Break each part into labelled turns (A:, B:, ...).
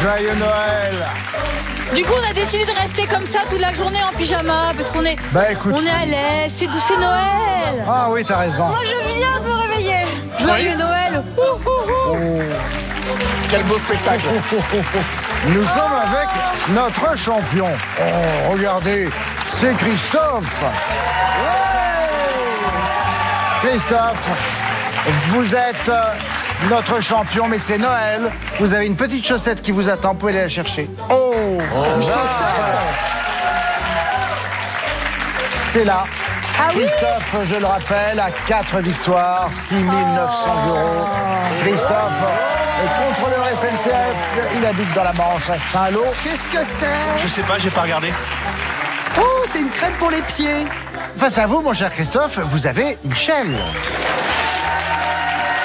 A: Joyeux Noël.
B: Du coup, on a décidé de rester comme ça toute la journée en pyjama parce qu'on est, on est à l'aise. C'est Noël.
A: Ah oui, t'as raison.
C: Moi, je viens de me réveiller.
B: Joyeux Noël.
D: Quel beau spectacle.
A: Nous sommes avec notre champion. Oh, regardez, c'est Christophe. Christophe, vous êtes notre champion, mais c'est Noël. Vous avez une petite chaussette qui vous attend, vous pouvez aller la chercher. Une chaussette. C'est là.
C: Ah oui.
A: Christophe, je le rappelle, a 4 victoires, 6 900 euros. Christophe est contrôleur SNCF, il habite dans la Manche à Saint-Lô.
C: Qu'est-ce que c'est?
D: Je sais pas, j'ai pas regardé.
C: Oh, c'est une crème pour les pieds.
A: Face à vous, mon cher Christophe, vous avez Michel.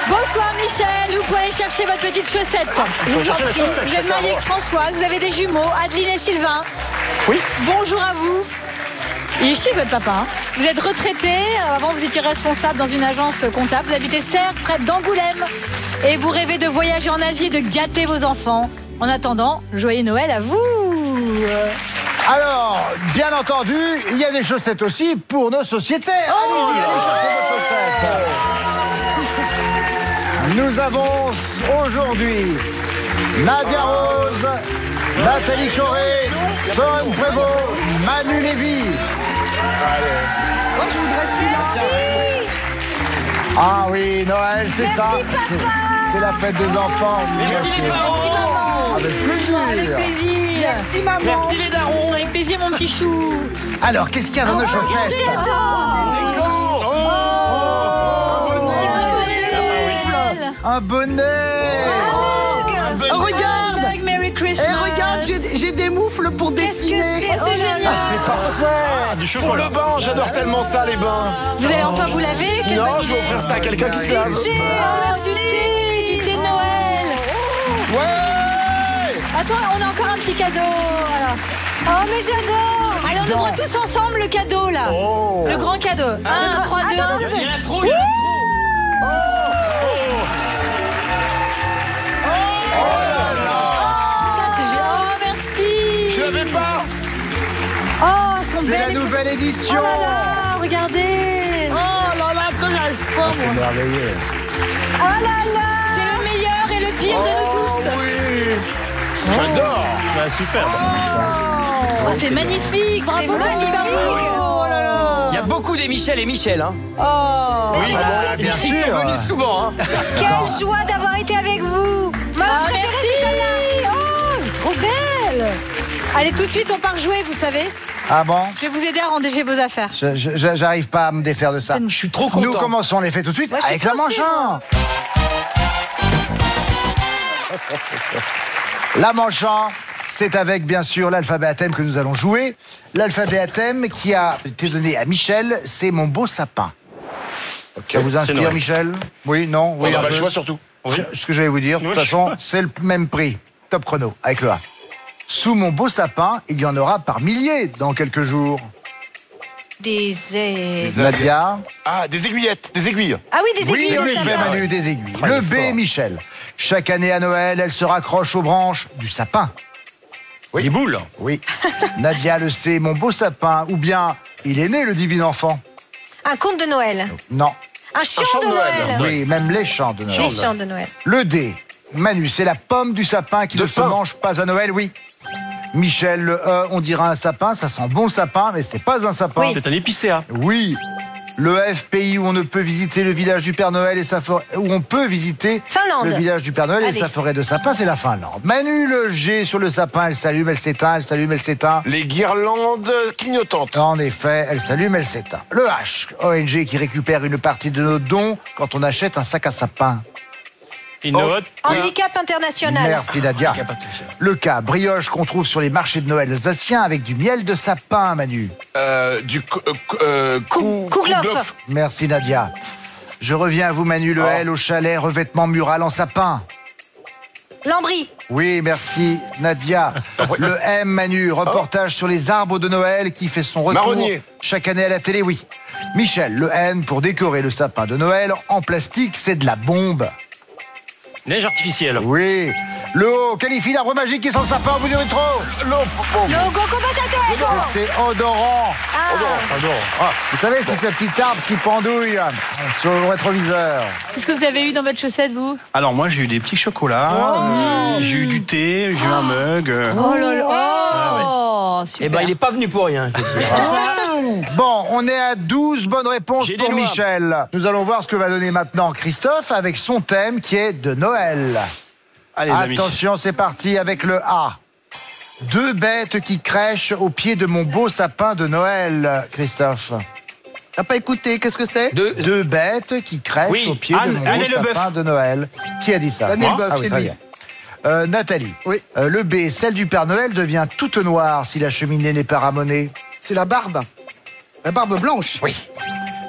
B: Bonsoir Michel, vous pouvez aller chercher votre petite chaussette. Je vous en
D: chercher la
B: prie.
D: chaussette,
B: Vous êtes marié avec Françoise, vous avez des jumeaux, Adeline et Sylvain.
D: Oui.
B: Bonjour à vous. Il est chic votre papa. Hein. Vous êtes retraité, avant vous étiez responsable dans une agence comptable. Vous habitez Serres, près d'Angoulême. Et vous rêvez de voyager en Asie et de gâter vos enfants. En attendant, joyeux Noël à vous.
A: Alors, bien entendu, il y a des chaussettes aussi pour nos sociétaires. Allez-y, allez chercher vos chaussettes. Nous avons aujourd'hui Nadia Rose, Nathalie Corré, Soren Prévost, Manu Lévy.
C: Moi, je voudrais celui-là.
A: Ah oui, Noël, c'est ça. C'est la fête des enfants.
D: Merci les parents.
A: Avec plaisir.
B: Avec plaisir.
C: Merci, maman.
D: Merci les darons.
B: Avec plaisir mon petit chou.
A: Alors, qu'est-ce qu'il y a dans nos chaussettes? Un bonnet.
C: Regarde.
B: Merry Christmas.
C: Et regarde, j'ai des moufles pour dessiner.
B: Oh, c'est génial.
A: Ça, c'est parfait.
D: Du chocolat. Pour le bain, j'adore tellement ça, les bains.
B: Vous allez enfin vous laver? Quelle
D: Non,
B: bonne
D: je vais
B: idée.
D: offrir ça à quelqu'un qui se lave.
B: Oh, du thé de Noël.
D: Ouais.
B: Attends, on a encore un petit cadeau. Alors.
C: Oh, mais j'adore.
B: Allez, on ouvre tous ensemble le cadeau là.
D: Oh.
B: Le grand cadeau. 1, 3, 2.
D: Il y en a trop, il y en a trop.
B: Ça, c'est génial. Oh, merci.
D: Je l'avais pas.
B: Oh, elles sont
A: C'est la
B: belles.
A: nouvelle
B: Oh
A: édition.
B: là là, regardez.
C: Oh là là, que j'arrive pas,
A: C'est
C: moi.
A: merveilleux.
C: Oh là là.
B: C'est le meilleur et le pire de nous tous.
D: Oui. J'adore. Super.
B: Oh, c'est magnifique. Bravo, mon super beau. Oh là là.
E: Il y a beaucoup des Michel et Michel, hein.
B: Oh.
D: Oui,
A: Bien
D: ils sont
A: sûr.
D: venus souvent, hein.
C: Quelle joie d'avoir été avec vous. Ma
B: Ah,
C: préférée,
B: merci.
C: c'est celle-là.
B: Oh, c'est trop belle. Allez, tout de suite, on part jouer, vous savez.
A: Ah bon?
B: Je vais vous aider à ranger vos affaires.
A: J'arrive pas à me défaire de ça.
D: Je suis trop content.
A: Nous commençons les faits tout de suite
B: Moi, je suis
A: avec la manchant. La manchant, c'est avec bien sûr l'alphabet à thème que nous allons jouer. L'alphabet à thème qui a été donné à Michel, c'est mon beau sapin. Ça vous
D: c'est
A: inspire,
D: Noël.
A: Michel? Oui, non?
D: On
A: Oui,
D: n'a
A: un
D: pas le
A: peu.
D: choix surtout. Oui.
A: Ce que j'allais vous dire, de toute façon, c'est le même prix. Top chrono, avec le A. Sous mon beau sapin, il y en aura par milliers dans quelques jours.
C: Des ailes.
A: Nadia.
D: Ah, des aiguillettes, des aiguilles.
C: Ah oui, des
A: Oui,
C: aiguilles au
A: oui, fait
C: sapin.
A: Manu, des aiguilles.
D: Ah, il
A: Le
D: est
A: B,
D: fort.
A: Michel. Chaque année à Noël, elle se raccroche aux branches du sapin.
D: Les boules.
A: Oui. Nadia le sait, mon beau sapin. Ou bien, il est né le divin enfant.
C: Un conte de Noël.
A: Non.
C: Un chant
D: chant
C: de
D: de Noël.
C: Noël.
A: Oui, même les chants de Noël.
C: Les chants de Noël.
A: Le D. Manu, c'est la pomme du sapin qui
D: De
A: ne se
D: pain.
A: mange pas à Noël, oui. Michel, le E, on dira un sapin, ça sent bon sapin, mais c'est pas un sapin.
D: C'est un épicéa.
A: Oui. Le F, pays où on ne peut visiter le village du Père Noël et sa forêt, où on peut visiter
C: Finlande.
A: le village du Père Noël et
C: Allez.
A: sa forêt de sapin, c'est la Finlande. Manu, le G sur le sapin, elle s'allume, elle s'éteint, elle s'allume, elle s'éteint.
D: Les guirlandes clignotantes.
A: En effet, elle s'allume, elle s'éteint. Le H, ONG qui récupère une partie de nos dons quand on achète un sac à sapin.
C: Handicap international.
A: Merci Nadia. Le K, brioche qu'on trouve sur les marchés de Noël alsaciens avec du miel de sapin, Manu.
C: Kouglof.
A: Merci Nadia. Je reviens à vous Manu, le L au chalet, revêtement mural en sapin.
C: Lambris.
A: Oui, merci Nadia. Le M, Manu, reportage sur les arbres de Noël qui fait son retour
D: Marronnier.
A: chaque année à la télé, oui. Michel, le N, pour décorer le sapin de Noël en plastique, c'est de la bombe.
E: Neige artificielle.
A: Oui. Le haut qualifie l'arbre magique qui sent le sapin au bout du rétro.
C: Logo Combatate.
A: C'était odorant. Vous savez, c'est ce petit arbre qui pendouille sur le rétroviseur.
B: Qu'est-ce que vous avez eu dans votre chaussette, vous?
F: Alors moi j'ai eu des petits chocolats, j'ai eu du thé, j'ai eu un mug.
B: Oh là là. Oh, super.
E: Eh ben, il est pas venu pour rien.
A: Bon, on est à 12 bonnes réponses
E: J'ai
A: pour
E: des noix.
A: Michel. Nous allons voir ce que va donner maintenant Christophe avec son thème qui est de Noël.
F: Allez, les amis.
A: Attention, c'est parti avec le A. 2 bêtes qui crèchent au pied de mon beau sapin de Noël, Christophe.
G: T'as pas écouté, qu'est-ce que c'est?
A: 2 bêtes qui crèchent
F: Oui,
A: au pied de
F: Anne-
A: mon
F: Anne
A: beau
F: et Leboeuf.
A: sapin de Noël. Qui a dit ça?
G: Anne et Leboeuf, c'est
A: très
G: lui.
A: bien. Nathalie.
G: Oui.
A: Le B, celle du Père Noël devient toute noire si la cheminée n'est pas ramonée.
G: C'est la barbe. La barbe blanche.
A: Oui.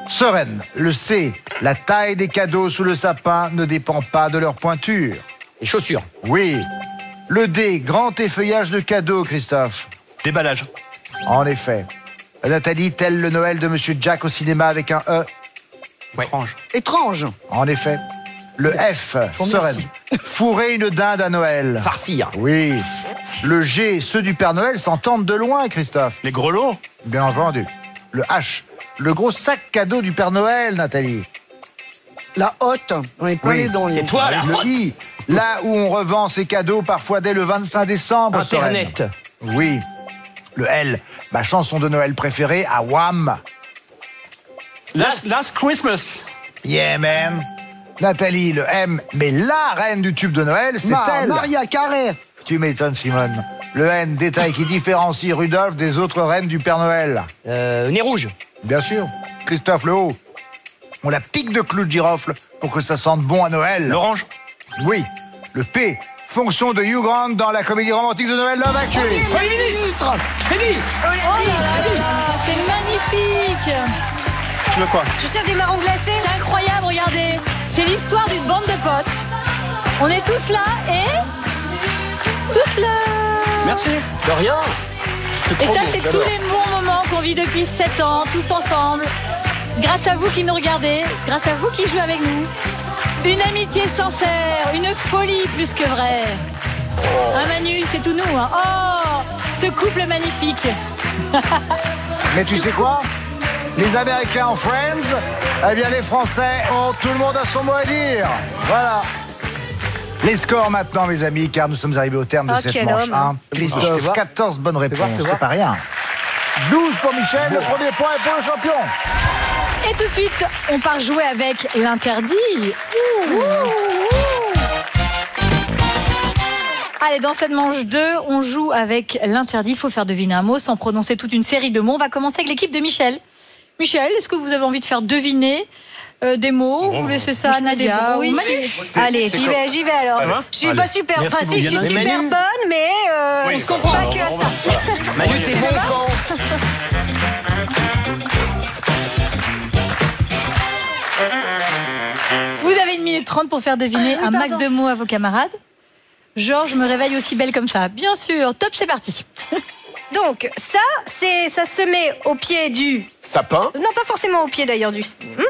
A: Sereine. Le C, la taille des cadeaux sous le sapin ne dépend pas de leur pointure.
E: Les chaussures.
A: Oui. Le D, grand effeuillage de cadeaux, Christophe.
F: Déballage.
A: En effet. Nathalie, tel le Noël de Monsieur Jack au cinéma avec un E.
F: Étrange.
G: Étrange.
A: En effet. Le F, sereine. Fourrer une dinde à Noël.
E: Farcir.
A: Oui. Le G, ceux du Père Noël s'entendent de loin, Christophe.
F: Les grelots.
A: Bien entendu. Le H, le gros sac cadeau du Père Noël, Nathalie.
G: La hotte. On est plein
A: Oui.
G: les dents.
E: C'est toi, là.
A: Le I, là où on revend ses cadeaux parfois dès le 25 décembre.
E: Internet.
A: Sereine. Oui. Le L, ma chanson de Noël préférée à Wham.
F: Last Christmas.
A: Yeah, man. Nathalie, le M, mais la reine du tube de Noël, c'est elle.
G: Maria Carré.
A: Tu m'étonnes, Simone. Le N, détail qui différencie Rudolph des autres reines du Père Noël.
E: Nez rouge.
A: Bien sûr. Christophe, le haut. On la pique de clous de girofle pour que ça sente bon à Noël.
F: L'orange.
A: Oui. Le P, fonction de Hugh Grant dans la comédie romantique de Noël Love Actually.
E: Premier ministre. C'est dit.
B: Oh là là là, c'est magnifique.
F: Tu veux quoi?
C: Je cherche des marrons glacés.
B: C'est incroyable, regardez. C'est l'histoire d'une bande de potes. On est tous là et... Tous là.
F: Merci.
E: De rien.
B: Et ça, c'est tous les bons moments qu'on vit depuis 7 ans, tous ensemble. Grâce à vous qui nous regardez, grâce à vous qui jouez avec nous. Une amitié sincère, une folie plus que vraie. Hein, Manu, c'est tout nous. Hein. Oh, ce couple magnifique.
A: Mais tu sais quoi? Les Américains ont Friends, eh bien les Français ont tout le monde a son mot à dire. Voilà. Les scores maintenant, mes amis, car nous sommes arrivés au terme de
C: Oh,
A: cette
C: quel
A: manche.
C: homme.
A: Hein. Christophe, 14 bonnes réponses, c'est pas rien. 12 pour Michel, le premier point est pour le champion.
B: Et tout de suite, on part jouer avec l'interdit. Allez, dans cette manche 2, on joue avec l'interdit. Il faut faire deviner un mot sans prononcer toute une série de mots. On va commencer avec l'équipe de Michel. Michel, est-ce que vous avez envie de faire deviner des mots? Vous laissez ça à Nadia ou Manu?
C: Allez, j'y vais alors. Je suis pas super.
F: Merci,
C: Enfin, si, je suis
F: Viviane.
C: super
E: Manu.
C: bonne, mais
F: Oui.
C: je comprends pas que à ça.
E: Manu, t'es bon quand?
B: Vous avez 1 minute 30 pour faire deviner un max de mots à vos camarades. Georges me réveille aussi belle comme ça. Bien sûr, top, c'est parti.
C: Donc, ça se met au pied du...
D: Sapin.
C: Non, pas forcément au pied d'ailleurs du...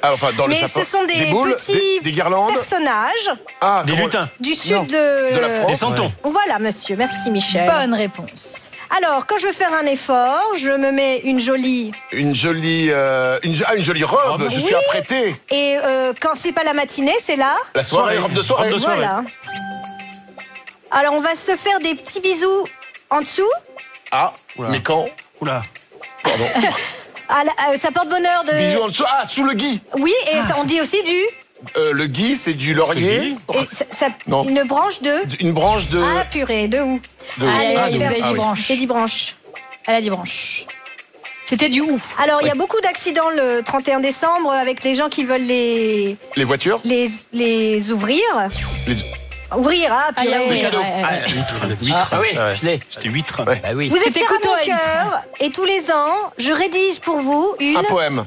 D: Ah, enfin, dans le
C: Mais
D: sapin.
C: ce sont des
D: boules,
C: petits
D: des guirlandes.
C: personnages
D: Ah,
F: Des
D: comment-
F: lutins.
C: du sud de...
D: la France.
F: Des santons.
C: Voilà, monsieur. Merci, Michel.
B: Bonne réponse.
C: Alors, quand je veux faire un effort, je me mets une jolie...
D: Une jolie robe. Je suis
C: Oui.
D: apprêté.
C: Et quand c'est pas la matinée, c'est là.
D: La soirée, robe de soirée.
F: Robe de soirée.
C: Voilà. Alors, on va se faire des petits bisous en dessous.
D: Ah, mais quand?
F: Oula.
C: Ça porte bonheur de...
D: Bisous en dessous. Ah, sous le gui.
C: Oui, et ça, on dit aussi du...
D: Le gui, c'est du laurier.
F: Le gui.
C: et
D: Non.
C: une branche de...
D: Une branche de.
C: Ah, purée, de où?
D: de-
B: Allez,
D: Ah,
B: allez,
D: de-
B: vous avez
D: ah
B: 10
D: oui.
B: branches.
C: C'est 10 branches.
B: Elle a 10 branches. C'était du ouf.
C: Alors, il y a beaucoup d'accidents le 31 décembre avec des gens qui veulent
D: Les voitures.
C: les ouvrir.
D: Les-
C: Ouvrir, ah,
B: Ah, il y a
C: purée.
B: ouvrir,
D: cadeaux.
B: ouais, ouais.
F: Huître.
E: Ah oui,
F: Ouais.
E: je l'ai.
F: C'était huître.
D: Ouais.
E: Bah oui.
C: Vous êtes
B: C'était
C: cher à
B: couteau
C: mon
B: à huître.
C: cœur et tous les ans, je rédige pour vous une...
D: Un poème.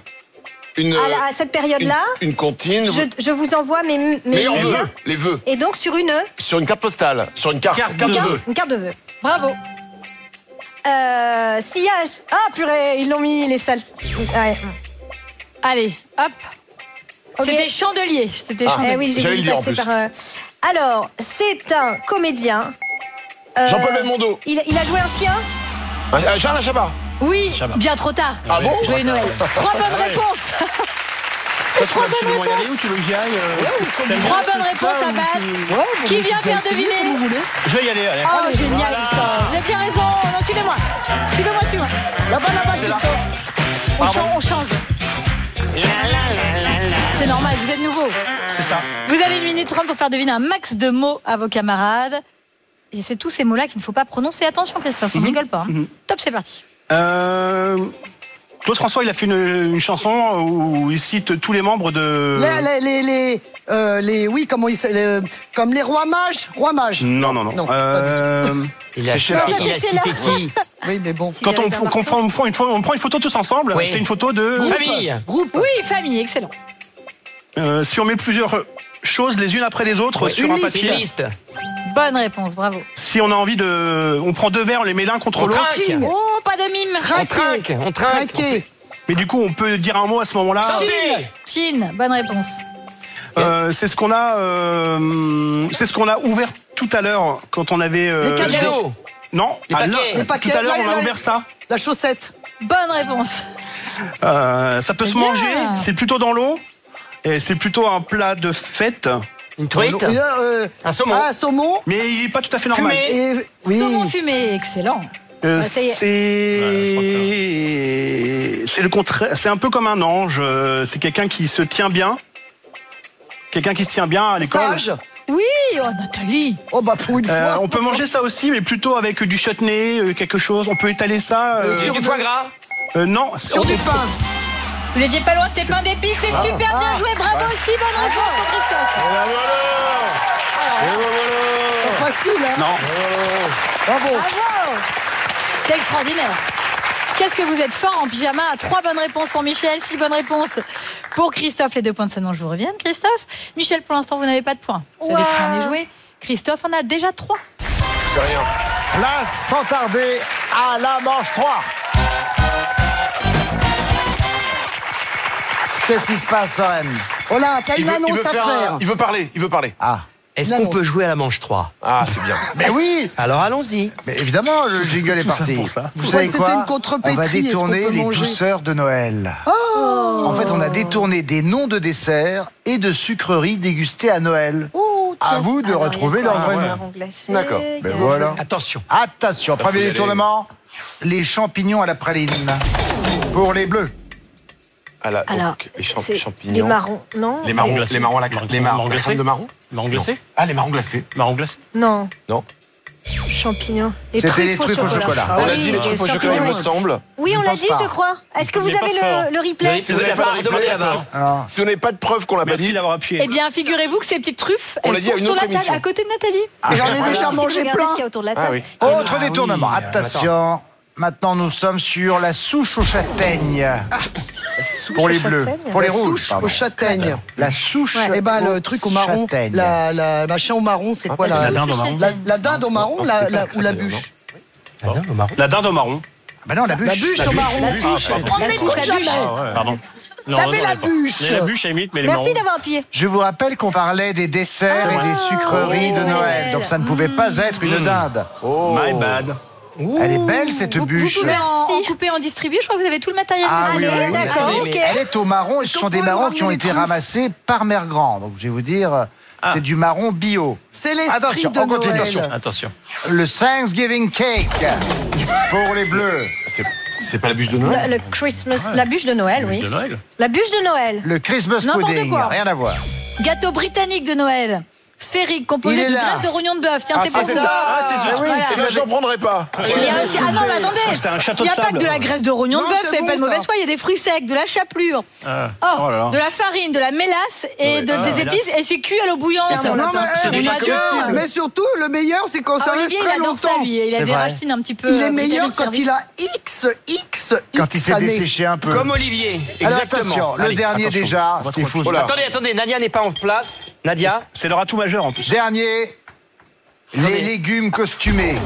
D: Une.
C: à cette période-là,
D: Une comptine.
C: je vous envoie mes
D: Meilleurs
C: liens.
D: vœux. Les vœux.
C: Et donc, sur une
D: Sur une carte postale. Sur une carte.
F: Carte de vœux.
C: une carte de vœux.
B: Bravo.
C: Sillage. Ah, purée, ils l'ont mis, les salles. Ouais.
B: Allez, hop.
C: Ok.
B: C'était chandelier. C'était
C: Eh
B: chandelier.
C: oui, j'ai
D: J'allais
C: vu
D: le dire, en
C: passer
D: plus.
C: par... Alors, c'est un comédien.
D: Jean-Paul Belmondo.
C: Il a joué un chien.
D: Charles Chabat.
B: Oui, bien trop tard.
D: Ah bon?
B: Joyeux Noël. 3 bonnes réponses.
F: Toi, tu veux y aller ou tu veux que j'y aille
B: 3 bonnes réponses à battre. Qui vient faire deviner?
F: Je vais y aller, allez.
B: Oh, génial, Christophe. Vous avez bien raison. Non, suivez-moi. Suivez-moi.
G: Là-bas, Christophe.
B: On change. C'est normal, vous êtes nouveau.
F: C'est ça.
B: Vous avez 1 minute 30 pour faire deviner un max de mots à vos camarades. Et c'est tous ces mots-là qu'il ne faut pas prononcer. Attention, Christophe, on ne rigole pas. Hein. Top, c'est parti.
F: Claude François, il a fait une chanson où il cite tous les membres de...
G: Oui, comment il s'appelle comme les rois mages.
F: Non.
E: Il a cité qui?
G: Oui, mais bon.
F: Quand on prend une photo tous ensemble,
E: Oui.
F: c'est une photo de...
E: Famille.
G: Groupe.
B: Oui, famille, excellent.
F: Si on met plusieurs choses les unes après les autres sur un
E: Une
F: papier,
E: liste.
B: Bonne réponse, bravo.
F: si on a envie de... On prend 2 verres, on les met l'un contre
E: On
F: l'autre.
E: trinque.
B: Oh, pas de mime.
E: On trinque.
G: Craqué.
F: Mais du coup, on peut dire un mot à ce moment-là.
E: Chanter.
B: Chine, bonne réponse.
F: C'est ce qu'on a ouvert tout à l'heure quand on avait...
G: Les cadeaux.
E: Cadeau.
F: Non,
E: Les paquets.
G: Les paquets.
F: tout à l'heure, on a
G: Là,
F: ouvert ça.
G: La chaussette.
B: Bonne réponse.
F: Ça peut se
B: bien.
F: manger, c'est plutôt dans l'eau. Et c'est plutôt un plat de fête.
E: Une truite.
G: Un
E: saumon.
G: Un saumon.
F: Mais il n'est pas tout à fait normal.
E: Fumé.
G: Et, oui.
B: Saumon fumé, excellent. Ça y est.
F: C'est le contraire. C'est un peu comme un ange. C'est quelqu'un qui se tient bien. Quelqu'un qui se tient bien à l'école.
G: Sage.
B: Oui, oh Nathalie.
G: Oh bah pour une fois.
F: On peut manger ça aussi, mais plutôt avec du chutney, quelque chose. On peut étaler ça.
E: Du foie gras.
F: Non.
G: Sur du pain.
B: Vous n'étiez pas loin, c'était pain d'épices, c'est super bien joué, bravo aussi, bonne réponse pour Christophe.
G: C'est facile, hein.
F: Non.
G: Bravo.
B: Bravo. C'est extraordinaire. Qu'est-ce que vous êtes fort en pyjama? 3 bonnes réponses pour Michel, 6 bonnes réponses pour Christophe. Les 2 points de seulement, je vous reviens, Christophe. Michel, pour l'instant, vous n'avez pas de points. Vous avez très bien joué. Christophe en a déjà 3.
D: C'est rien.
A: Place sans tarder à la manche 3. Qu'est-ce qui se passe, Soren?
G: Oh là, t'as une annonce à faire.
D: Il veut parler.
A: Ah,
E: Est-ce qu'on peut jouer à la manche 3?
D: Ah, c'est bien.
A: mais oui.
E: Alors allons-y.
A: Mais évidemment, le jingle est parti.
F: pour ça.
A: Vous
G: Ouais,
A: savez
G: c'était
A: quoi?
G: une contrepétrie,
A: On va
G: est-ce qu'on
A: détourner
G: peut
A: les
G: manger
A: douceurs de Noël. En fait, on a détourné des noms de desserts et de sucreries dégustées à Noël.
C: Oh,
A: À
C: tiens.
A: vous de
C: Alors,
A: retrouver
C: il y a
A: leur
C: quoi?
A: vrai nom.
C: Marron glacé,
D: D'accord.
C: il y
A: Ben
C: a-
A: voilà.
E: Attention.
A: Attention, premier
D: faut y aller.
A: détournement, les champignons à la praline. Pour les bleus.
D: Alors,
C: Alors,
D: les
C: c'est
D: champignons.
C: les marrons, non?
D: Les marrons
F: glacés.
D: Les marrons à la crème. Les marrons
F: glacés.
D: crème de marron.
F: Marron glacé.
D: Ah, les marrons glacés.
F: Marron glacé.
C: Non.
D: Non.
C: Champignons.
A: C'était les truffes au chocolat.
C: Ah
D: On a
C: oui,
D: dit les truffes au chocolat, il me semble.
C: Oui, on
A: Je
C: l'a
A: pense
C: dit,
A: pas.
C: je crois. Est-ce que vous
F: Il est
C: avez
F: pas fort.
C: le replay?
D: Si vous n'avez pas de
E: Demandez
D: replay,
E: avant.
D: si vous n'avez pas de preuve qu'on l'a pas
F: Merci
D: dit.
F: d'avoir appuyé.
B: Eh bien, figurez-vous que ces petites truffes,
D: On l'a
B: elles
D: dit à
B: sont
D: une
B: sur
D: autre
B: la table,
D: émission.
B: à côté de Nathalie.
G: J'en ai déjà mangé
C: Regardez
G: plein.
C: ce qu'il y a autour de la
D: Ah
C: table.
D: oui.
A: Autre détournement. Attention. Maintenant, nous sommes sur la souche aux châtaignes. Pour les bleus.
C: châtaigne.
A: Pour les
G: La
A: rouges,
G: souche
A: pardon.
G: aux châtaignes.
A: La souche
G: Eh ben,
A: aux
G: le truc au marron.
A: châtaignes.
G: La machin au marron, c'est quoi
F: La dinde au marron.
G: La dinde au marron ou la bûche?
F: La dinde au marron.
A: Bah non, la bûche.
G: La bûche au marron.
B: On n'écoute jamais.
F: Pardon.
G: T'avais la bûche.
F: La bûche à limite, mais les marrons.
C: Merci d'avoir appuyé.
A: Je vous rappelle qu'on parlait des desserts et des sucreries de
B: elle est
A: Noël.
B: belle.
A: Donc ça ne pouvait pas être une dinde.
F: My bad.
A: Elle est belle, cette
B: Vous
A: bûche.
B: pouvez en
C: Merci.
B: couper, en distribuer. Je crois que vous avez tout le matériel.
A: Ah oui,
B: nécessaire.
A: oui, oui.
C: D'accord,
E: Allez,
C: ok.
A: Elle est au marron et ce sont des
G: qu'on peut
A: marrons
G: ramener
A: qui ont
G: les
A: été
G: truffes
A: ramassés par Mère Grand. Donc je vais vous dire, c'est du marron bio.
G: C'est l'esprit
A: Attention,
G: de
A: on continue,
G: Noël.
F: Attention.
A: Le Thanksgiving cake pour les bleus.
D: C'est pas la bûche de Noël.
C: Le Christmas, la bûche de Noël, oui.
F: De Noël.
C: La bûche de Noël.
A: Le Christmas
B: N'importe
A: pudding,
B: quoi.
A: rien à voir.
B: Gâteau britannique de Noël. Sphérique,
A: Il
B: composé
A: est
B: de
A: là.
B: graines de rognon de bœuf. Tiens, c'est pour
D: c'est
B: ça.
D: ça. Ah, c'est sûr.
B: Voilà.
D: Eh ben, j'en prendrai pas.
B: Il y a aussi... Ah non, mais attendez.
F: C'était un château
B: Il n'y a
F: de
B: pas
F: sable.
B: que de la graisse de rognon de
G: Non,
B: bœuf,
G: c'est
B: ça fait
G: bon,
B: pas de mauvaise
G: ça.
B: foi. Il y a des fruits secs, de la chapelure.
F: Oh là là.
B: De la farine, de la mélasse et des
F: mélasse.
B: épices. Et c'est cuit à l'eau bouillante.
C: C'est un
G: Non,
F: C'est
G: mais,
F: des
B: Il
F: pâtes
B: adore.
F: comestibles.
G: mais surtout, le meilleur, c'est quand ça
B: Ah,
G: reste
B: Olivier, il
G: très
B: adore ça,
G: longtemps.
B: lui. Il a
A: C'est
B: des
A: vrai.
B: racines un petit peu.
G: Il est meilleur
B: britanniques
G: quand il a X
A: Quand il s'est
G: années.
A: desséché un peu.
E: Comme Olivier.
A: Alors
E: Exactement.
A: attention, le
F: Allez,
A: dernier
F: attention.
A: déjà,
F: On va
A: c'est
F: trop
A: fou.
F: vite.
D: Voilà.
E: Attendez, Nadia n'est pas en place. Nadia.
F: C'est leur atout majeur en plus.
A: Dernier, les légumes costumés.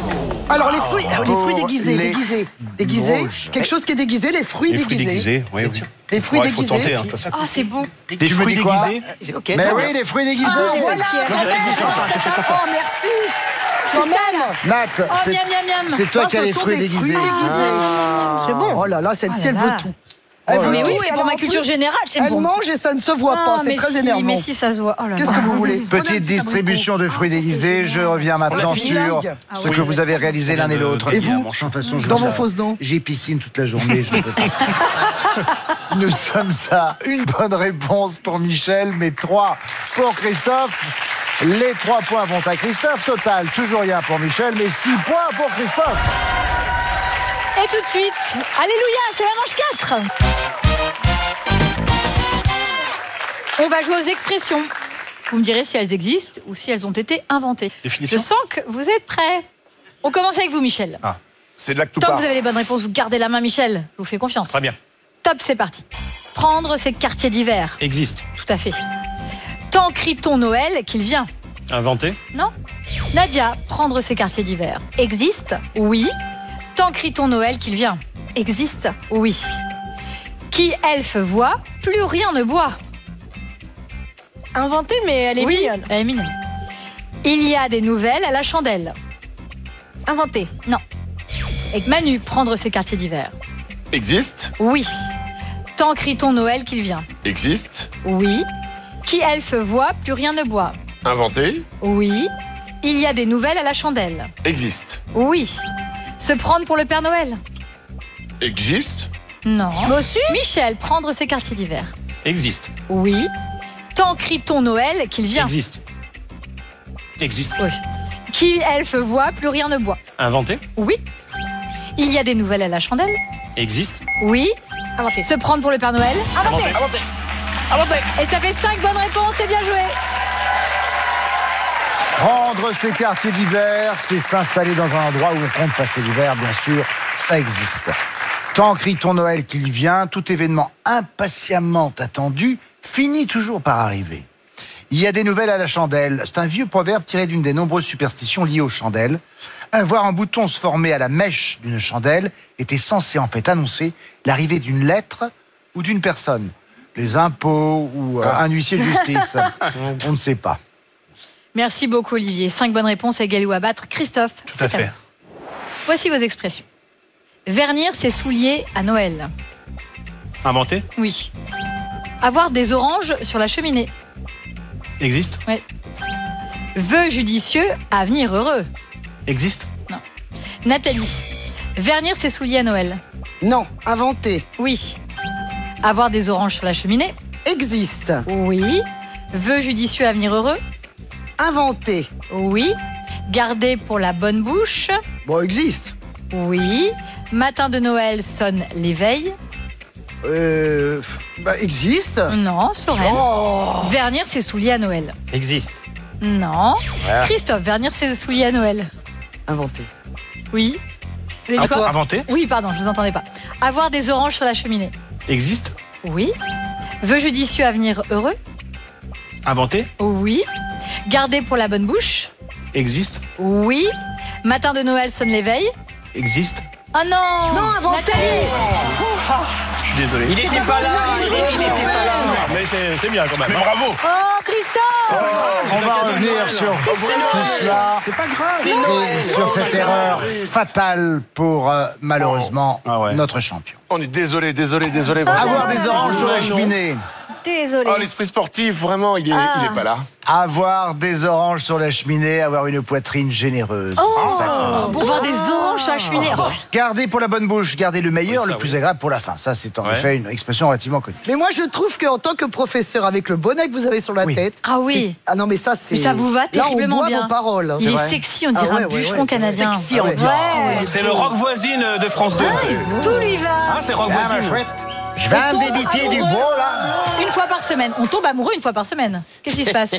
G: Alors les fruits déguisés,
A: les
G: déguisés.
A: rouges.
G: Quelque chose qui est déguisé, les fruits
F: Les fruits
G: déguisés.
F: déguisés, oui, oui.
G: Les fruits
F: Il faut
G: déguisés.
F: tenter, hein, de toute façon.
B: Ah, c'est bon.
F: Des
A: Tu me
F: fruits
A: dis quoi
F: déguisés.
E: Ok,
A: Mais
E: très
A: oui,
E: bien.
A: les fruits déguisés.
G: Voilà. Oh merci.
C: Je m'aime.
A: Nat,
B: Oh,
A: c'est
B: miam, miam, miam.
A: c'est toi
G: Ça,
A: qui as
G: ce
A: les
G: sont
A: fruits
G: des
A: déguisés.
G: fruits déguisés. C'est bon. Oh là là, celle-ci,
B: Oh
G: elle
B: là
G: veut
B: là.
G: tout. Elle veut
B: Mais
G: tout.
B: oui, c'est
G: Alors,
B: pour ma
G: en
B: culture
G: plus,
B: générale, c'est
G: Elle
B: bon.
G: mange et ça ne se voit
B: Ah,
G: pas. C'est
B: mais
G: très
B: si,
G: énervant.
B: Mais si, ça se voit. Oh là là.
G: Qu'est-ce que vous voulez?
A: Petite distribution de fruits déguisés. Je reviens maintenant
G: fini.
A: sur
G: Ah
A: ce
B: oui.
A: que vous avez réalisé l'un et l'autre.
G: Et vous
A: Sans façon,
G: Dans vos fausses dents.
A: J'ai piscine toute la journée. Je ne peux pas. Nous sommes à une bonne réponse pour Michel, mais 3 pour Christophe. Les 3 points vont à Christophe. Total, toujours rien pour Michel, mais 6 points pour Christophe.
B: Et tout de suite, alléluia, c'est la manche 4. On va jouer aux expressions. Vous me direz si elles existent ou si elles ont été inventées.
F: Définition.
B: Je sens que vous êtes prêts. On commence avec vous, Michel.
D: C'est de là que tout
B: Tant que
D: part.
B: vous avez les bonnes réponses, vous gardez la main, Michel. Je vous fais confiance.
F: Très bien.
B: Top, c'est parti. Prendre ses quartiers d'hiver.
F: Existe.
B: Tout à fait. Tant crie-t-on Noël qu'il vient.
F: Inventé.
B: Non. Nadia, prendre ses quartiers d'hiver.
C: Existe.
B: Oui. Tant crie-t-on Noël qu'il vient.
C: Existe.
B: Oui. Qui elfe voit, plus rien ne boit.
C: Inventée, mais elle est
B: Oui,
C: mignonne.
B: elle est mignonne. Il y a des nouvelles à la chandelle.
C: Inventée.
B: Non.
C: Existe.
B: Manu, prendre ses quartiers d'hiver.
D: Existe.
B: Oui. Tant crie-t-on Noël qu'il vient.
D: Existe.
B: Oui. Qui elfe voit, plus rien ne boit.
D: Inventé.
B: Oui. Il y a des nouvelles à la chandelle.
D: Existe.
B: Oui. Se prendre pour le Père Noël.
D: Existe.
B: Non.
C: Bossu.
B: Michel, prendre ses quartiers d'hiver.
F: Existe.
B: Oui. Tant crie-t-on Noël qu'il vient.
F: Existe. Existe.
B: Oui. Qui elfe voit, plus rien ne boit.
F: Inventé.
B: Oui. Il y a des nouvelles à la chandelle.
F: Existe.
B: Oui.
C: Inventée.
B: Se prendre pour le Père Noël.
F: Inventé.
B: Et ça fait 5 bonnes réponses, c'est bien joué.
A: Prendre ses quartiers d'hiver, c'est s'installer dans un endroit où on compte passer l'hiver, bien sûr, ça existe. Tant crie-t-on Noël qu'il vient, tout événement impatiemment attendu finit toujours par arriver. Il y a des nouvelles à la chandelle. C'est un vieux proverbe tiré d'une des nombreuses superstitions liées aux chandelles. Voir un bouton se former à la mèche d'une chandelle était censé en fait annoncer l'arrivée d'une lettre ou d'une personne. Les impôts ou un huissier de justice. On ne sait pas.
B: Merci beaucoup, Olivier. 5 bonnes réponses, égal ou à battre. Christophe.
F: Tout à
B: c'est à
F: fait.
B: vous. Voici vos expressions. Vernir ses souliers à Noël.
F: Inventé.
B: Oui. Avoir des oranges sur la cheminée.
F: Existe.
B: Oui. Vœux judicieux, avenir heureux.
F: Existe.
B: Nathalie. Vernir ses souliers à Noël.
G: Non, inventé.
B: Oui. Avoir des oranges sur la cheminée.
G: Existe.
B: Oui. Vœux judicieux, avenir heureux.
G: Inventé.
B: Oui. Garder pour la bonne bouche.
G: Bon, existe.
B: Oui. Matin de Noël sonne l'éveil.
G: Existe.
B: Non, Sorel.
G: Oh.
B: Vernir ses souliers à Noël.
E: Existe.
B: Non. Christophe, vernir ses souliers à Noël.
G: Inventé.
B: Oui. Vous avez dit quoi
F: Inventé.
B: Oui, pardon, je vous entendais pas. Avoir des oranges sur la cheminée.
F: Existe.
B: Oui. Vœux judicieux, avenir heureux.
F: Inventé.
B: Oui. Garder pour la bonne bouche.
F: Existe.
B: Oui. Matin de Noël sonne l'éveil.
F: Existe.
B: Oh non.
G: Non, inventé.
B: Nathalie.
F: Je suis désolé.
E: Il était pas là. Il était pas là.
F: Mais c'est bien quand même.
D: Mais bravo.
B: Oh, Christophe.
A: On va revenir sur tout cela.
F: C'est pas grave.
A: Et sur cette erreur fatale pour malheureusement
F: Ah ouais.
A: notre champion.
D: On est désolé, vraiment.
A: Avoir des oranges sur la cheminée.
C: Désolée.
D: Oh, l'esprit sportif, vraiment, il est pas là.
A: Avoir des oranges sur la cheminée, avoir une poitrine généreuse. C'est ça que ça veut dire.
B: Avoir des oranges sur la cheminée. Oh.
A: Garder pour la bonne bouche, garder le meilleur,
F: Oui, ça,
A: le plus
F: oui.
A: agréable pour la fin. Ça, c'est en
F: Ouais.
A: effet une expression relativement connue.
G: Mais moi, je trouve qu'en tant que professeur, avec le bonnet que vous avez sur la
A: Oui.
G: tête.
B: Ah oui.
G: Ah non, mais ça, c'est.
B: Mais ça vous va
G: Là,
B: terriblement
G: on boit
B: bien.
G: vos paroles.
B: Il est
A: vrai.
B: sexy, on dirait
G: Ah ouais,
B: un
G: ouais,
B: bûcheron
G: ouais.
B: canadien.
E: Sexy, on dit.
B: Ouais.
F: C'est le rock voisine de France 2.
C: Tout lui va.
F: Ah, c'est rock
A: Ah, ma
F: voisine.
A: chouette, je viens
B: tombe
A: débiter du
B: amoureux.
A: beau, là.
B: Une fois par semaine. On tombe amoureux une fois par semaine. Qu'est-ce qui se passe?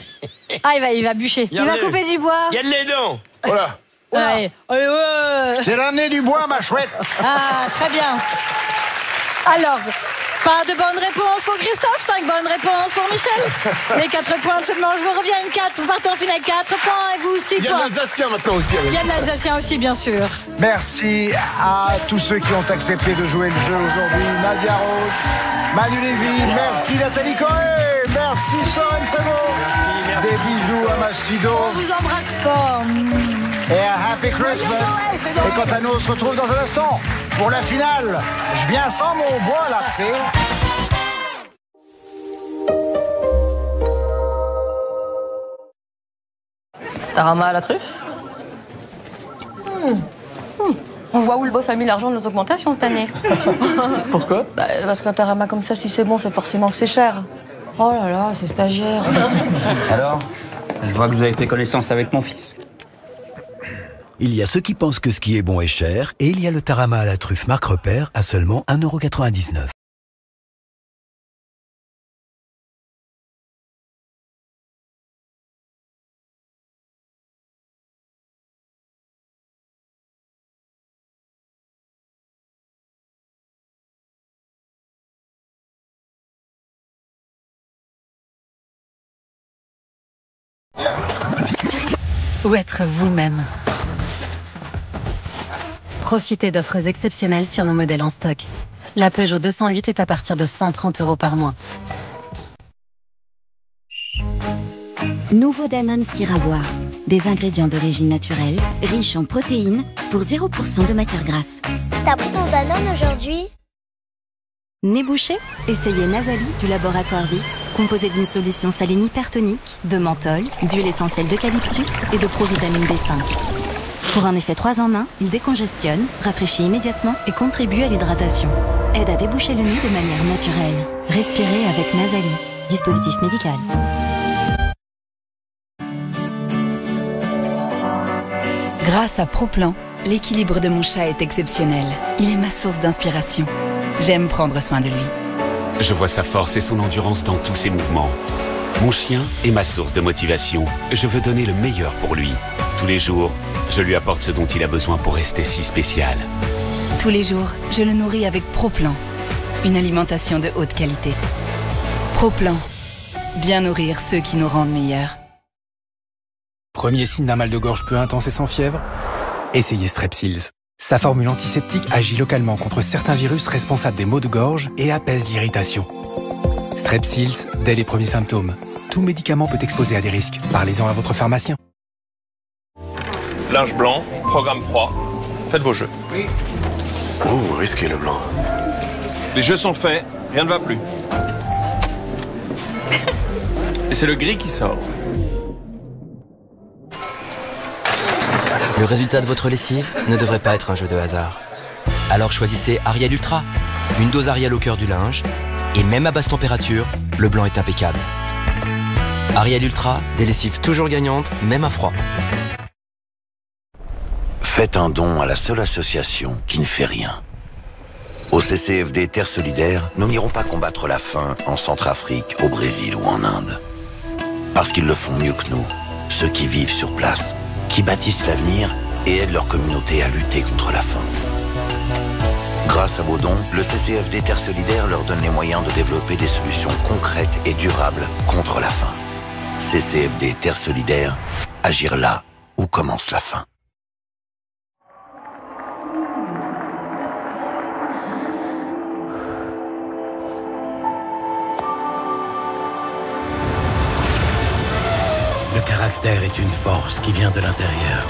B: Ah, il va bûcher.
C: Il va couper du bois.
E: Il y a de les dents.
D: Voilà.
B: Allez. Allez, ouais.
A: J'ai ramené du bois, ma chouette.
B: Ah, très bien. Alors, Pas de bonne réponse pour Christophe, 5 bonnes réponses pour Michel. Les 4 points de cette manche vous reviennent 4. Vous partez en finale 4 points et vous 6
D: Il y a de
B: points.
D: l'Alsacien maintenant aussi.
B: Il y a de l'Alsacien aussi, bien sûr.
A: Merci à tous ceux qui ont accepté de jouer le jeu aujourd'hui. Nadia Rose, Manu Lévy, merci Nathalie Corée, merci Soren Prévost. Des bisous à Massido
B: On vous embrasse fort.
A: et à Happy Christmas. Et quant à nous, on se retrouve dans un instant pour la finale. Je viens sans mon bois là, tu sais.
H: Tarama à la truffe. On voit où le boss a mis l'argent de nos augmentations cette année.
I: Pourquoi?
H: Parce qu'un tarama comme ça, si c'est bon, c'est forcément que c'est cher. Oh là là, c'est stagiaire.
I: Alors, je vois que vous avez fait connaissance avec mon fils.
J: Il y a ceux qui pensent que ce qui est bon est cher, et il y a le tarama à la truffe Marc Repère à seulement 1,99 €.
K: Ou être vous-même. Profitez d'offres exceptionnelles sur nos modèles en stock. La Peugeot 208 est à partir de 130 € par mois.
L: Nouveau Danone Skiravoir. Des ingrédients d'origine naturelle, riches en protéines, pour 0% de matière grasse.
M: T'as pris ton Danone aujourd'hui?
L: Nez bouché? Essayez Nasali du laboratoire Vix, composé d'une solution saline hypertonique, de menthol, d'huile essentielle d'eucalyptus et de provitamine B5. Pour un effet 3 en 1, il décongestionne, rafraîchit immédiatement et contribue à l'hydratation. Aide à déboucher le nez de manière naturelle. Respirez avec Nasali. Dispositif médical.
N: Grâce à ProPlan, l'équilibre de mon chat est exceptionnel. Il est ma source d'inspiration. J'aime prendre soin de lui.
O: Je vois sa force et son endurance dans tous ses mouvements. Mon chien est ma source de motivation. Je veux donner le meilleur pour lui. Tous les jours, je lui apporte ce dont il a besoin pour rester si spécial.
N: Tous les jours, je le nourris avec ProPlan. Une alimentation de haute qualité. ProPlan. Bien nourrir ceux qui nous rendent meilleurs.
P: Premier signe d'un mal de gorge peu intense et sans fièvre? Essayez Strepsils. Sa formule antiseptique agit localement contre certains virus responsables des maux de gorge et apaise l'irritation. Strepsils, dès les premiers symptômes. Tout médicament peut exposer à des risques. Parlez-en à votre pharmacien.
E: Linge blanc, programme froid. Faites vos jeux.
D: Oui. Oh, risqué le blanc.
E: Les jeux sont faits, rien ne va plus. Et c'est le gris qui sort.
Q: Le résultat de votre lessive ne devrait pas être un jeu de hasard. Alors choisissez Ariel Ultra. Une dose Ariel au cœur du linge. Et même à basse température, le blanc est impeccable. Ariel Ultra, des lessives toujours gagnantes, même à froid.
R: Faites un don à la seule association qui ne fait rien. Au CCFD Terre Solidaire, nous n'irons pas combattre la faim en Centrafrique, au Brésil ou en Inde. Parce qu'ils le font mieux que nous, ceux qui vivent sur place, qui bâtissent l'avenir et aident leur communauté à lutter contre la faim. Grâce à vos dons, le CCFD Terre Solidaire leur donne les moyens de développer des solutions concrètes et durables contre la faim. CCFD Terre Solidaire, agir là où commence la faim.
J: Le caractère est une force qui vient de l'intérieur.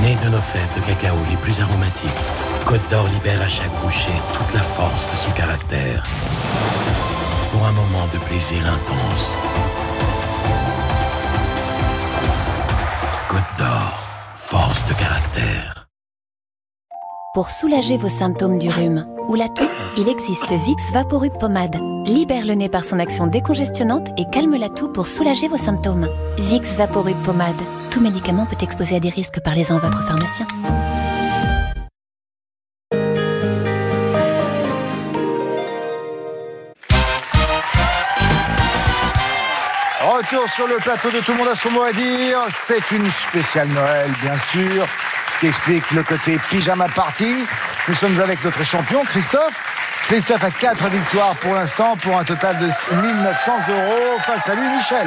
J: Né de nos fèves de cacao les plus aromatiques, Côte d'Or libère à chaque bouchée toute la force de son caractère. Pour un moment de plaisir intense. Côte d'Or, force de caractère.
L: Pour soulager vos symptômes du rhume ou la toux, il existe Vicks Vaporub Pommade. Libère le nez par son action décongestionnante et calme la toux pour soulager vos symptômes. Vicks Vaporub Pommade. Tout médicament peut exposer à des risques, parlez-en à votre pharmacien.
A: Retour sur le plateau de Tout le monde a son mot à dire. C'est une spéciale Noël, bien sûr, ce qui explique le côté pyjama party. Nous sommes avec notre champion, Christophe, Christophe a 4 victoires pour l'instant, pour un total de 6 900 € face à lui, Michel.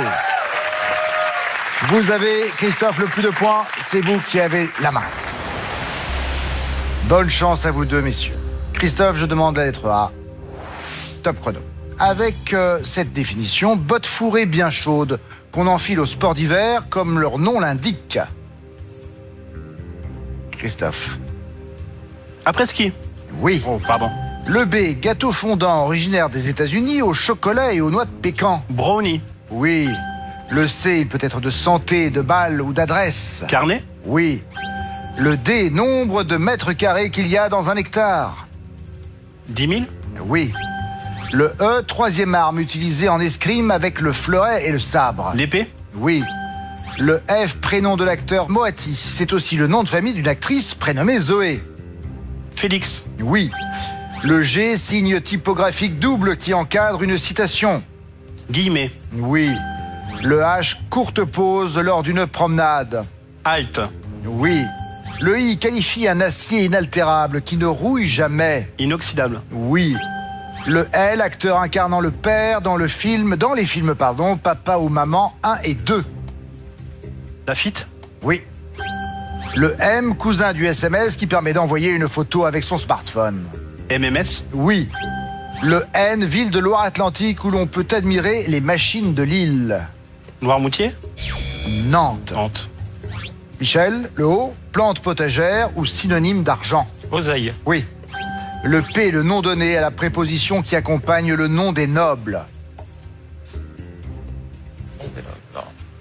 A: Vous avez, Christophe, le plus de points, c'est vous qui avez la main. Bonne chance à vous deux, messieurs. Christophe, je demande la lettre A. Top chrono. Avec cette définition, bottes fourrées bien chaudes, qu'on enfile au sport d'hiver, comme leur nom l'indique. Christophe.
F: Après-ski.
A: Oui.
F: Oh, pardon.
A: Le B, gâteau fondant originaire des États-Unis au chocolat et aux noix de pécan.
F: Brownie.
A: Oui. Le C, il peut être de santé, de balle ou d'adresse.
F: Carnet.
A: Oui. Le D, nombre de mètres carrés qu'il y a dans un hectare.
F: 10 000.
A: Oui. Le E, troisième arme utilisée en escrime avec le fleuret et le sabre.
F: L'épée.
A: Oui. Le F, prénom de l'acteur Moati. C'est aussi le nom de famille d'une actrice prénommée Zoé.
F: Félix.
A: Oui. Le G, signe typographique double qui encadre une citation.
F: Guillemets.
A: Oui. Le H, courte pause lors d'une promenade.
F: Halte.
A: Oui. Le I qualifie un acier inaltérable qui ne rouille jamais.
F: Inoxydable.
A: Oui. Le L, acteur incarnant le père dans les films, Papa ou Maman 1 et 2.
F: Lafitte.
A: Oui. Le M, cousin du SMS qui permet d'envoyer une photo avec son smartphone.
F: MMS.
A: Oui. Le N, ville de Loire-Atlantique où l'on peut admirer les machines de Lille.
F: Noirmoutier.
A: Nantes.
F: Nantes.
A: Michel, le O, plante potagère ou synonyme d'argent.
F: Oseille.
A: Oui. Le P, le nom donné à la préposition qui accompagne le nom des nobles.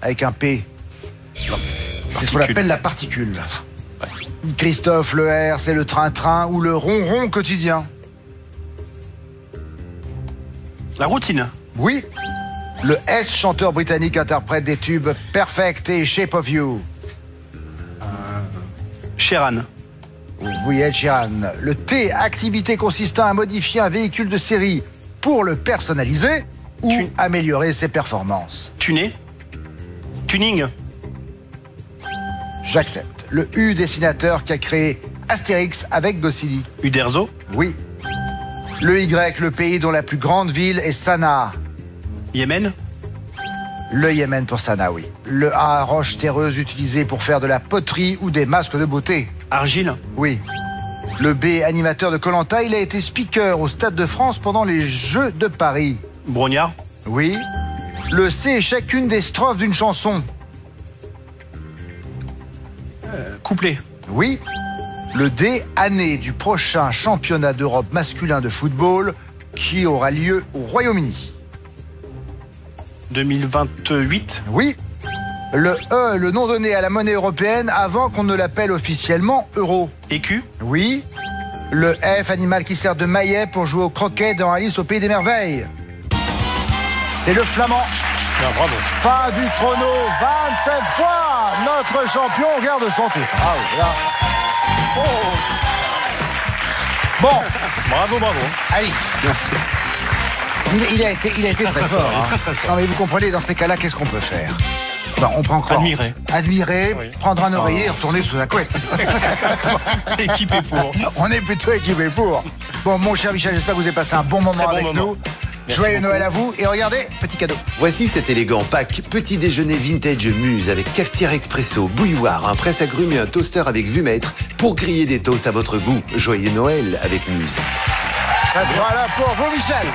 A: Avec un P. C'est ce qu'on appelle la particule. Christophe, le R, c'est le train-train ou le ronron quotidien.
F: La routine.
A: Oui. Le S, chanteur britannique, interprète des tubes Perfect et Shape of You.
F: Sheeran.
A: Oui, Ed Sheeran. Le T, activité consistant à modifier un véhicule de série pour le personnaliser ou améliorer ses performances.
F: Tuner. Tuning.
A: J'accepte. Le U, dessinateur qui a créé Astérix avec Goscinny.
F: Uderzo.
A: Oui. Le Y, le pays dont la plus grande ville est Sanaa.
F: Yémen.
A: Le Yémen pour Sanaa, oui. Le A, roche terreuse utilisée pour faire de la poterie ou des masques de beauté.
F: Argile.
A: Oui. Le B, animateur de Koh-Lanta, il a été speaker au Stade de France pendant les Jeux de Paris.
F: Brognard.
A: Oui. Le C, chacune des strophes d'une chanson.
F: Couplet.
A: Oui. Le D, année du prochain championnat d'Europe masculin de football qui aura lieu au Royaume-Uni.
F: 2028.
A: Oui. Le E, le nom donné à la monnaie européenne avant qu'on ne l'appelle officiellement euro.
F: Écu.
A: Oui. Le F, animal qui sert de maillet pour jouer au croquet dans Alice au Pays des Merveilles. C'est le flamand.
F: Ah, bravo.
A: Fin du chrono, 27 points. Notre champion garde son titre. Ah oui, là. Oh. Bon.
F: Bravo.
A: Allez.
F: Merci.
A: Il a été très fort. Hein.
F: Très fort.
A: Non mais vous comprenez, dans ces cas-là, qu'est-ce qu'on peut faire? Ben, on prend quoi? Admirer, oui. Prendre un oreiller et retourner sous la couette.
F: Équipé pour.
A: On est plutôt équipé pour. Bon, mon cher Michel, j'espère que vous avez passé un bon moment avec nous.
R: Merci
A: Joyeux
R: beaucoup.
A: Noël à vous. Et regardez, petit cadeau.
R: Voici cet élégant pack petit déjeuner vintage Muse avec cafetière expresso, bouilloire, un presse-agrumes et un toaster avec vue-mètre pour griller des toasts à votre goût. Joyeux Noël avec Muse.
A: Voilà pour vous, Michel.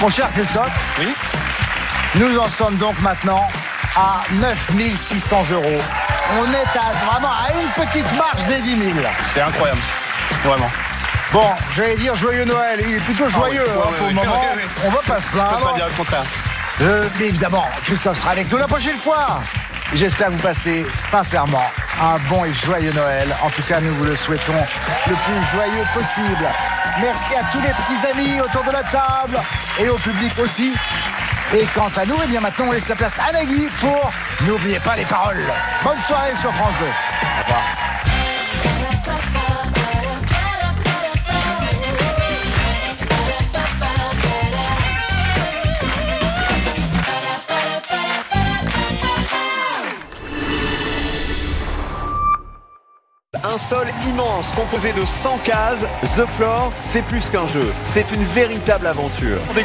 A: Mon cher Christophe.
F: Oui.
A: Nous en sommes donc maintenant à 9 600 €. On est vraiment à une petite marche des 10 000.
F: C'est incroyable. Vraiment.
A: Bon, j'allais dire joyeux Noël. Il est plutôt joyeux pour le moment. On va pas se plaindre.
F: On peut pas dire le contraire.
A: Mais évidemment, Christophe sera avec nous la prochaine fois. J'espère que vous passez sincèrement un bon et joyeux Noël. En tout cas, nous vous le souhaitons le plus joyeux possible. Merci à tous les petits amis autour de la table et au public aussi. Et quant à nous, eh bien maintenant, on laisse la place à Nagui pour N'oubliez pas les paroles. Bonne soirée sur France 2. Au revoir.
S: un sol immense composé de 100 cases, The Floor, c'est plus qu'un jeu, c'est une véritable aventure. On découvre